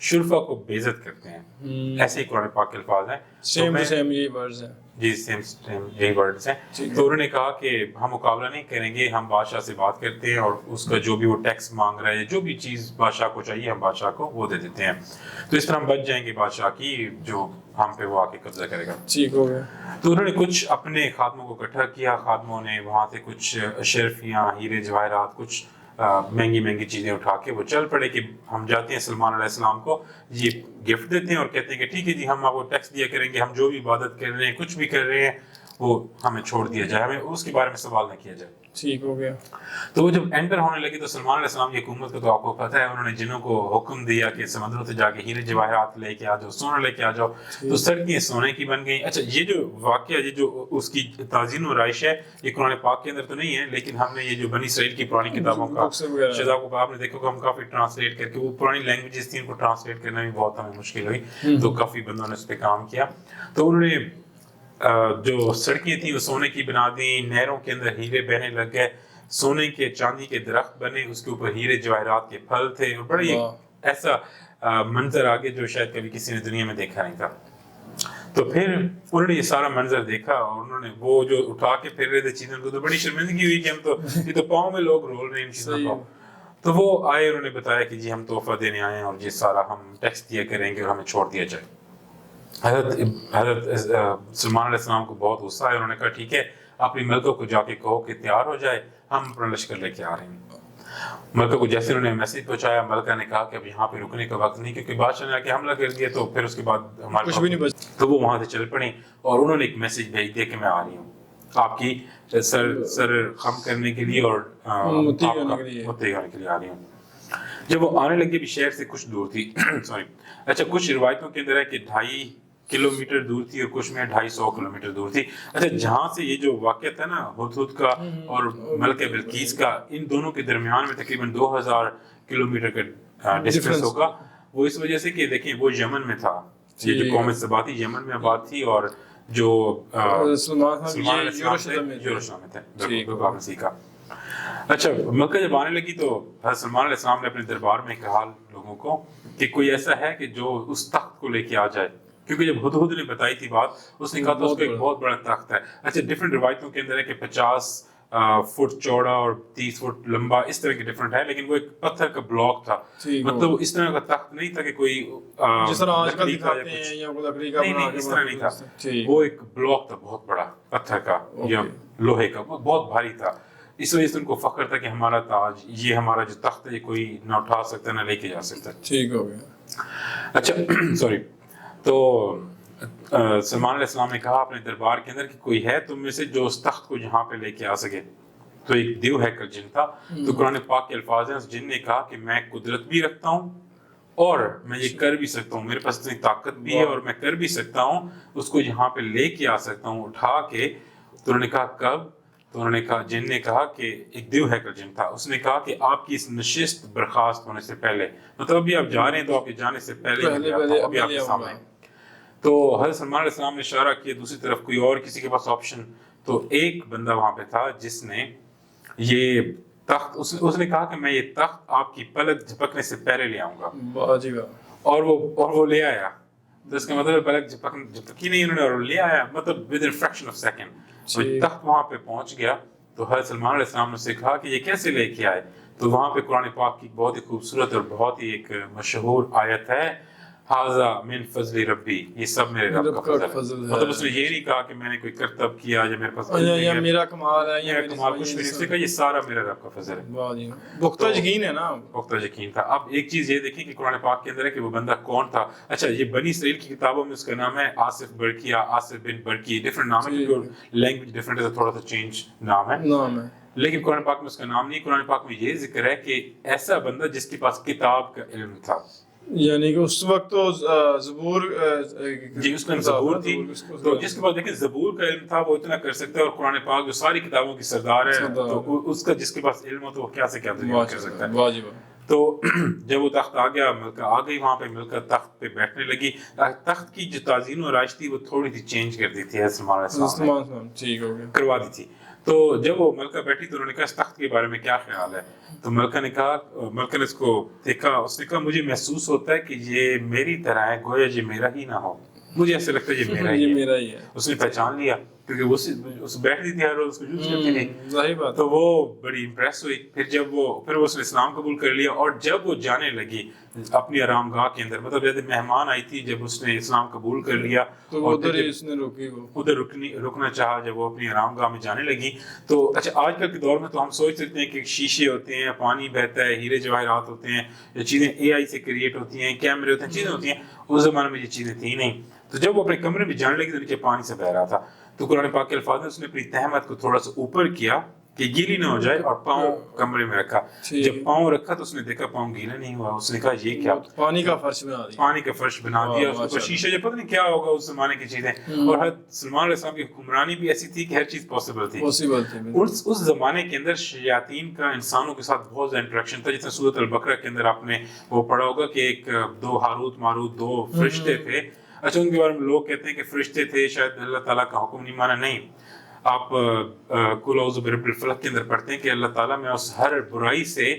شرفا کو بےعزت کرتے ہیں. ایسے ہی قرآن پاک کے الفاظ ہیں. سیم ٹو سیم یہ ورڈز ہیں. جی سیم یہی ورڈز ہیں. تو انہوں نے کہا کہ ہم مقابلہ نہیں کریں گے, ہم بادشاہ سے بات کرتے ہیں اور اس کا جو بھی وہ ٹیکس مانگ رہا ہے, جو بھی چیز بادشاہ کو چاہیے ہم بادشاہ کو وہ دے دیتے ہیں. تو اس طرح ہم بچ جائیں گے بادشاہ کی جو ہم پہ وہ آ کے قبضہ کرے گا. ٹھیک ہو گیا. تو انہوں نے کچھ اپنے خادموں کو اکٹھا کیا. خادموں نے وہاں سے کچھ اشرفیاں, ہیرے جواہرات, کچھ مہنگی مہنگی چیزیں اٹھا کے وہ چل پڑے کہ ہم جاتے ہیں سلمان علیہ السلام کو یہ گفٹ دیتے ہیں اور کہتے ہیں کہ ٹھیک ہے جی ہم آپ کو ٹیکس دیا کریں گے, ہم جو بھی عبادت کر رہے ہیں کچھ بھی کر رہے ہیں وہ ہمیں چھوڑ دیا جائے, ہمیں اس کے بارے میں سوال نہ کیا جائے. ٹھیک ہو گیا. تو وہ جب انٹر ہونے لگے تو سلمان علیہ السلام کی حکومت کا تو آپ کو پتہ ہے انہوں نے جنوں کو حکم دیا کہ سمندروں سے جا کے ہیرے جواہرات لے کے آ جاؤ, سونا لے کے آ جاؤ. تو سڑکیں سونے کی بن گئیں. اچھا یہ جو واقعہ یہ جو اس کی تعظیم و رائش ہے یہ قرآن پاک کے اندر تو نہیں ہے, لیکن ہم نے یہ جو بنی اسرائیل کی پرانی کتابوں کا شذا کو آپ نے دیکھو کہ ہم کافی ٹرانسلیٹ کر کے وہ پرانی لینگویجز تھیں ان کو ٹرانسلیٹ کرنا بھی بہت ہمیں مشکل ہوئی, تو کافی بندوں نے اس پہ کام کیا. تو انہوں نے جو سڑکیں تھیں وہ سونے کی بنا دیں, نہروں کے اندر ہیرے بہنے لگ گئے, سونے کے چاندی کے درخت بنے, اس کے اوپر ہیرے جواہرات کے پھل تھے, اور بڑا ایک ایسا منظر آگے جو شاید کبھی کسی نے دنیا میں دیکھا نہیں تھا. تو پھر انہوں نے یہ سارا منظر دیکھا اور انہوں نے وہ جو اٹھا کے پھر رہے تھے چیزوں کو, تو بڑی شرمندگی ہوئی کہ ہم تو یہ تو پاؤں میں لوگ رول رہے ہیں ان چیزوں کو. تو وہ آئے, انہوں نے بتایا کہ جی ہم تحفہ دینے آئے ہیں اور یہ سارا ہم ٹیکس دیا کریں گے اور ہمیں چھوڑ دیا جائے. حضرت سلمان علیہ السلام کو بہت غصہ ہے. انہوں نے کہا ٹھیک ہے اپنی ملکوں کو جا کے کہو کہ تیار ہو جائے, ہم اپنا لشکر لے کے آ رہے ہیں. ملکہ کو جیسے انہوں نے میسج پہنچایا, ملکہ نے کہا کہ اب یہاں پہ رکنے کا وقت نہیں, کیونکہ بادشاہ نے آ کے حملہ کر دیا تو پھر اس کے بعد ہمارے کچھ بھی نہیں بچ. تو وہ وہاں سے چل پڑیں اور انہوں نے ایک میسج بھیج دیا کہ میں آ رہی ہوں آپ کی سر خم کرنے کے لیے اور متی ہونے کے لیے آ رہی ہوں. جب وہ آنے لگے بھی شہر سے کچھ دور تھی سوری اچھا کچھ روایتوں کے اندر ہے کہ 2.5 کلومیٹر دور تھی اور کچھ میں 250 کلومیٹر دور تھی. اچھا جہاں سے یہ جو واقعہ تھا نا ہدہد کا اور ملکہ بلقیس کا, ان دونوں کے درمیان میں تقریباً 2000 کلومیٹر کا ڈسٹینس ہوگا. وہ اس وجہ سے کہ دیکھیں وہ یمن میں تھا, یہ جو قوم سبا تھی یمن میں آباد تھی, اور جو سلمان یروشلم میں تھے باب مسیح کا. اچھا مکہ جب آنے لگی تو حضرت سلمان علیہ السلام نے اپنے دربار میں کہا لوگوں کو کہ کوئی ایسا ہے کہ جو اس تخت کو لے کے آ جائے, کیونکہ جب ہدہد نے بتائی تھی بات اس نے کہا تو اس کا ایک بہت بڑا تخت ہے. اچھا ڈفرینٹ روایتوں کے اندر ہے کہ 50 فٹ چوڑا اور 30 فٹ لمبا, اس طرح کے ڈفرینٹ ہے, لیکن وہ ایک پتھر کا بلاک تھا. مطلب اس طرح کا تخت نہیں تھا کہ کوئی جس طرح آج کل دکھاتے ہیں یا لکڑی کا بنا کے, اس طرح نہیں تھا. وہ ایک بلاک تھا بہت بڑا پتھر کا یا لوہے کا, وہ بہت بھاری تھا. اس وجہ سے ان کو فخر تھا کہ ہمارا تاج, یہ ہمارا جو تخت ہے یہ کوئی نہ اٹھا سکتا نہ لے کے جا سکتا. ٹھیک ہو گیا. اچھا سوری تو سلمان علیہ السلام نے کہا اپنے دربار کے اندر کہ کوئی ہے تم میں سے جو اس تخت کو یہاں پہ لے کے آ سکے. تو ایک دیو ہے کل جن تھا. تو قرآن پاک کے الفاظ ہیں, اس جن نے کہا کہ میں قدرت بھی رکھتا ہوں اور میں یہ کر بھی سکتا ہوں, میرے پاس اتنی طاقت بھی ہے اور میں کر بھی سکتا ہوں, اس کو یہاں پہ لے کے آ سکتا ہوں اٹھا کے. تو انہوں نے کہا کب؟ تو انہوں نے کہا جن نے کہا کہ ایک دیو ہے کل جن تھا, اس نے کہا کہ آپ کی اس نشست برخاست ہونے سے پہلے, مطلب ابھی آپ جا رہے ہیں تو آپ کے جانے سے پہلے ابھی آپ کے سامنے. تو حضرت سلمان علیہ السلام نے اشارہ کیا دوسری طرف کوئی اور کسی کے پاس آپشن. تو ایک بندہ وہاں پہ تھا جس نے یہ تخت, اس نے کہا کہ میں یہ تخت آپ کی پلک جھپکنے سے پہلے لے آؤں گا. اور وہ لے آیا. تو اس کا مطلب پلک جھپکی نہیں, انہوں نے اور لے آیا, مطلب with in fraction of second تخت وہاں پہ پہنچ گیا. تو حضرت سلمان علیہ السلام نے اسے کہا کہ یہ کیسے لے کے آئے. تو وہاں پہ قرآن پاک کی بہت ہی خوبصورت اور بہت ہی ایک مشہور آیت ہے, ھذا من فضل ربی, یہ سب میرے رب کا فضل ہے. مطلب اس نے یہ نہیں کہا کہ میں نے کوئی کرتب کیا یا میرے پاس یا میرا کمال ہے یا کمال, کچھ بھی نہیں. اس نے کہا یہ سارا میرا رب کا فضل ہے. پختہ یقین ہے نا, پختہ یقین تھا. اب ایک چیز یہ دیکھیں کہ قرآن پاک کے اندر ہے کہ وہ بندہ کون تھا. اچھا یہ بنی اسرائیل کی کتابوں میں اس کا نام ہے آصف برکیہ, آصف بن برکی, ڈفرنٹ نام ہے کیونکہ لینگویج ڈفرنٹ ہے, تھوڑا سا چینج نام ہے. لیکن قرآن پاک میں اس کا نام نہیں. قرآن پاک میں یہ ذکر ہے کہ ایسا بندہ جس کے پاس کتاب کا علم تھا, یعنی کہ اس وقت تو زبور جی اس کا زبور تھی. تو جس کے پاس دیکھیں زبور کا علم تھا وہ اتنا کر سکتا ہے, اور قرآن پاک جو ساری کتابوں کی سردار ہے تو اس کا جس کے پاس علم ہو تو وہ کیا سے کیا کر سکتا ہے. تو جب وہ تخت آ گیا, ملکہ آ گئی وہاں پہ, ملکہ تخت پہ بیٹھنے لگی. تخت کی جو تعظیم و رائش تھی وہ تھوڑی سی چینج کر دی تھی سلمان علیہ السلام نے, کروا دی تھی. تو جب وہ ملکہ بیٹھی تو انہوں نے کہا اس تخت کے بارے میں کیا خیال ہے؟ تو ملکہ نے کہا، ملکہ نے اس کو دیکھا، اس نے کہا مجھے محسوس ہوتا ہے کہ یہ میری طرح ہے، گویا یہ میرا ہی نہ ہو، مجھے ایسا لگتا ہے یہ میرا ہی ہے۔ اس نے پہچان لیا کیونکہ وہ اس بیٹھتی تھی ہر روز اس کو یوز کرتی تھی، ظاہر بات۔ تو وہ بڑی امپریس ہوئی۔ پھر اس نے اسلام قبول کر لیا، اور جب وہ جانے لگی اپنی آرام گاہ کے اندر، مطلب جیسے مہمان آئی تھی، جب اس نے اسلام قبول کر لیا تو اور ادھر ہی اس نے روکی، ادھر رکنا چاہا، جب وہ اپنی آرام گاہ میں جانے لگی تو اچھا آج کل کے دور میں تو ہم سوچ سکتے ہیں کہ شیشے ہوتے ہیں، پانی بہتا ہے، ہیرے جواہرات ہوتے ہیں، یہ چیزیں اے آئی سے کریٹ ہوتی ہیں، کیمرے ہوتے ہیں، چیزیں ہوتی ہیں، اس زمانے میں یہ چیزیں تھیں نہیں۔ تو جب وہ اپنے کمرے میں جانے لگی تو نیچے پانی سے بہ رہا تھا، تو قرآن پاک کے الفاظ میں اس نے اپنی تہمت کو تھوڑا سا اوپر کیا کہ گیلی نہ ہو جائے، اور پاؤں کمرے میں رکھا۔ جب پاؤں رکھا تو اس نے دیکھا پاؤں گیلا نہیں ہوا، اس نے کہا یہ کیا؟ پانی کا فرش بنا دیا، پانی کا فرش بنا دیا، اس کو شیشے جو پتہ نہیں کیا ہوگا اس زمانے کی چیزیں۔ اور حضرت سلمان علیہ السلام کی حکمرانی بھی ایسی تھی کہ ہر چیز پاسبل تھی۔ اس زمانے کے اندر شیاطین کا انسانوں کے ساتھ بہت زیادہ انٹریکشن تھا، جیسے سورۃ البقرہ کے اندر آپ نے وہ پڑھا ہوگا کہ ایک دو ہاروت ماروت دو فرشتے تھے۔ اچھا ان کے بارے میں لوگ کہتے ہیں کہ فرشتے تھے، شاید اللہ تعالیٰ کا حکم نہیں مانا، نہیں۔ آپ قل اعوذ برب الفلق کے اندر پڑھتے ہیں کہ اللہ تعالیٰ میں اس ہر برائی سے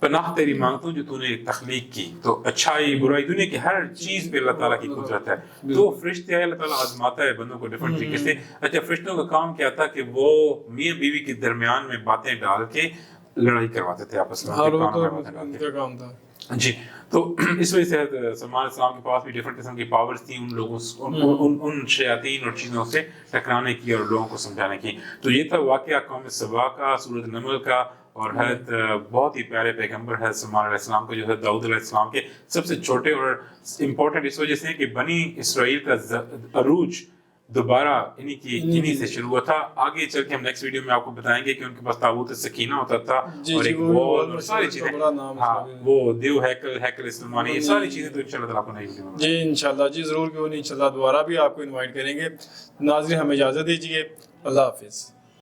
پناہ تیری مانگتا ہوں جو تو نے تخلیق کی۔ تو اچھائی برائی دنیا کی ہر چیز پہ اللہ تعالیٰ کی قدرت ہے۔ تو فرشتے ہیں، اللہ تعالیٰ آزماتا ہے بندوں کو ڈفرنٹ طریقے سے۔ اچھا فرشتوں کا کام کیا تھا کہ وہ میاں بیوی کے درمیان میں باتیں ڈال کے لڑائی کرواتے تھے آپس میں، کام تھا جی۔ تو اس وجہ سے سلمان علیہ السلام کے پاس بھی ڈفرنٹ قسم کی پاورز تھیں ان لوگوں ان شیاطین اور چیزوں سے ٹکرانے کی اور لوگوں کو سمجھانے کی۔ تو یہ تھا واقعہ قوم سبا کا، سورۃ نمل کا، اور حضرت بہت ہی پیارے پیغمبر حضرت سلمان علیہ السلام کو جو ہے داؤد علیہ السلام کے سب سے چھوٹے، اور امپورٹنٹ اس وجہ سے کہ بنی اسرائیل کا عروج دوبارہ انہی سے شروع ہوا تھا۔ آگے چل کے ہم نیکسٹ ویڈیو میں آپ کو بتائیں گے کہ ان کے پاس تابوت سکینہ ہوتا تھا، اور ایک وال اور ساری چیزیں، وہ دیو ہیکل سلمانی، یہ ساری چیزیں تو انشاءاللہ تعالیٰ آپ کو نئی ویڈیو میں جی انشاءاللہ جی ضرور، کیوں نہیں، انشاءاللہ دوبارہ بھی آپ کو انوائٹ کریں گے۔ ناظرین ہمیں اجازت دیجیے، اللہ حافظ۔